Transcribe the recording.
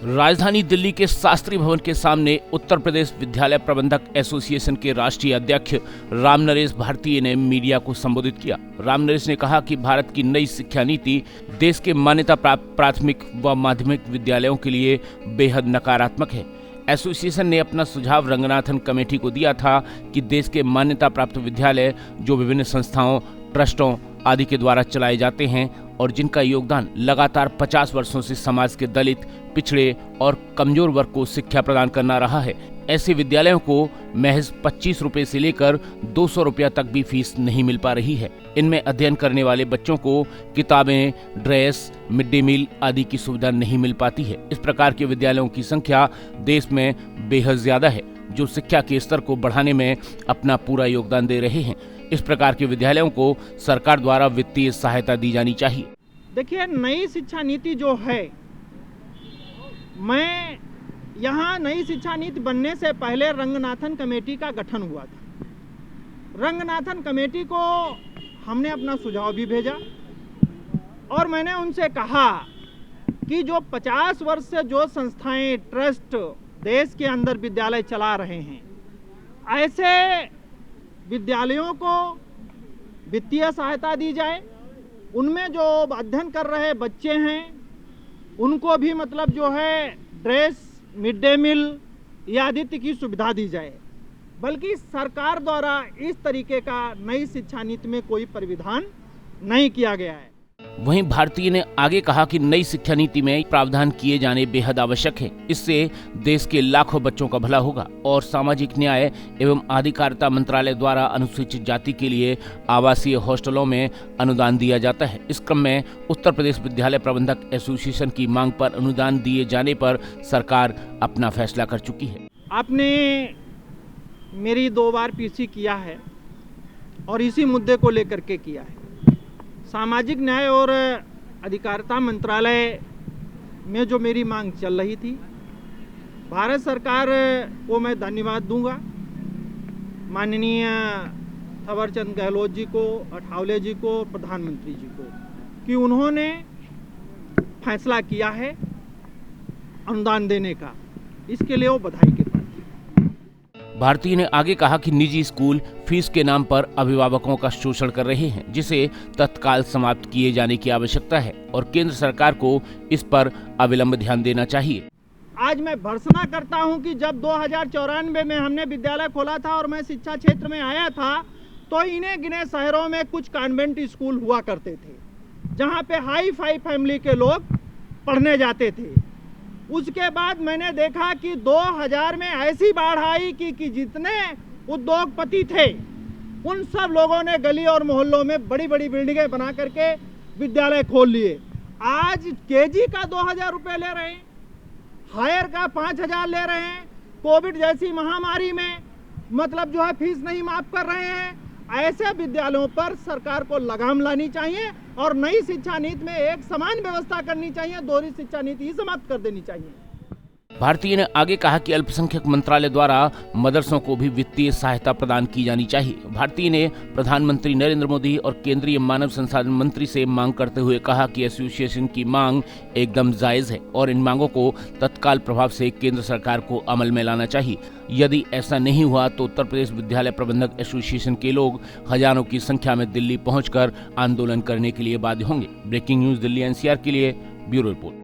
राजधानी दिल्ली के शास्त्री भवन के सामने उत्तर प्रदेश विद्यालय प्रबंधक एसोसिएशन के राष्ट्रीय अध्यक्ष रामनरेश भारतीय ने मीडिया को संबोधित किया। रामनरेश ने कहा कि भारत की नई शिक्षा नीति देश के मान्यता प्राप्त प्राथमिक व माध्यमिक विद्यालयों के लिए बेहद नकारात्मक है। एसोसिएशन ने अपना सुझाव रंगनाथन कमेटी को दिया था कि देश के मान्यता प्राप्त विद्यालय जो विभिन्न संस्थाओं, ट्रस्टों आदि के द्वारा चलाए जाते हैं और जिनका योगदान लगातार 50 वर्षों से समाज के दलित, पिछड़े और कमजोर वर्ग को शिक्षा प्रदान करना रहा है, ऐसे विद्यालयों को महज 25 रुपए से लेकर 200 रुपया तक भी फीस नहीं मिल पा रही है। इनमें अध्ययन करने वाले बच्चों को किताबें, ड्रेस, मिड डे मील आदि की सुविधा नहीं मिल पाती है। इस प्रकार के विद्यालयों की संख्या देश में बेहद ज्यादा है, जो शिक्षा के स्तर को बढ़ाने में अपना पूरा योगदान दे रहे हैं। इस प्रकार के विद्यालयों को सरकार द्वारा वित्तीय सहायता दी जानी चाहिए। देखिए, नई शिक्षा नीति जो है, मैं यहाँ नई शिक्षा नीति बनने से पहले रंगनाथन कमेटी का गठन हुआ था। रंगनाथन कमेटी को हमने अपना सुझाव भी भेजा और मैंने उनसे कहा कि जो 50 वर्ष से जो संस्थाएं, ट्रस्ट देश के अंदर विद्यालय चला रहे हैं, ऐसे विद्यालयों को वित्तीय सहायता दी जाए। उनमें जो अध्ययन कर रहे बच्चे हैं उनको भी मतलब जो है ड्रेस, मिड डे मील आदि की सुविधा दी जाए। बल्कि सरकार द्वारा इस तरीके का नई शिक्षा नीति में कोई प्राविधान नहीं किया गया है। वहीं भारतीय ने आगे कहा कि नई शिक्षा नीति में प्रावधान किए जाने बेहद आवश्यक है। इससे देश के लाखों बच्चों का भला होगा और सामाजिक न्याय एवं अधिकारिता मंत्रालय द्वारा अनुसूचित जाति के लिए आवासीय हॉस्टलों में अनुदान दिया जाता है। इस क्रम में उत्तर प्रदेश विद्यालय प्रबंधक एसोसिएशन की मांग पर अनुदान दिए जाने पर सरकार अपना फैसला कर चुकी है। आपने मेरी 2 बार पीसी किया है और इसी मुद्दे को लेकर के किया है। सामाजिक न्याय और अधिकारिता मंत्रालय में जो मेरी मांग चल रही थी, भारत सरकार को मैं धन्यवाद दूंगा, माननीय थावरचंद गहलोत जी को, अठावले जी को, प्रधानमंत्री जी को, कि उन्होंने फैसला किया है अनुदान देने का। इसके लिए वो बधाई के पात्र। भारतीय ने आगे कहा कि निजी स्कूल फीस के नाम पर अभिभावकों का शोषण कर रहे हैं, जिसे तत्काल समाप्त किए जाने की आवश्यकता है और केंद्र सरकार को इस पर अविलंब ध्यान देना चाहिए। आज मैं भर्त्सना करता हूं कि जब 2094 में हमने विद्यालय खोला था और मैं शिक्षा क्षेत्र में आया था, तो इन्हें गिने शहरों में कुछ कॉन्वेंट स्कूल हुआ करते थे, जहां पे हाई फाई फैमिली के लोग पढ़ने जाते थे। उसके बाद मैंने देखा कि 2000 में ऐसी बाढ़ आई कि जितने उद्योगपति थे उन सब लोगों ने गली और मोहल्लों में बड़ी बड़ी बिल्डिंगें बना करके विद्यालय खोल लिए। आज केजी का 2000 रुपये ले रहे हैं, हायर का 5000 ले रहे हैं। कोविड जैसी महामारी में मतलब जो है फीस नहीं माफ कर रहे हैं। ऐसे विद्यालयों पर सरकार को लगाम लानी चाहिए और नई शिक्षा नीति में एक समान व्यवस्था करनी चाहिए। दोहरी शिक्षा नीति ही समाप्त कर देनी चाहिए। भारतीय ने आगे कहा कि अल्पसंख्यक मंत्रालय द्वारा मदरसों को भी वित्तीय सहायता प्रदान की जानी चाहिए। भारतीय ने प्रधानमंत्री नरेंद्र मोदी और केंद्रीय मानव संसाधन मंत्री से मांग करते हुए कहा कि एसोसिएशन की मांग एकदम जायज है और इन मांगों को तत्काल प्रभाव से केंद्र सरकार को अमल में लाना चाहिए। यदि ऐसा नहीं हुआ तो उत्तर प्रदेश विद्यालय प्रबंधक एसोसिएशन के लोग हजारों की संख्या में दिल्ली पहुंचकर आंदोलन करने के लिए बाध्य होंगे। ब्रेकिंग न्यूज दिल्ली एनसीआर के लिए ब्यूरो रिपोर्ट।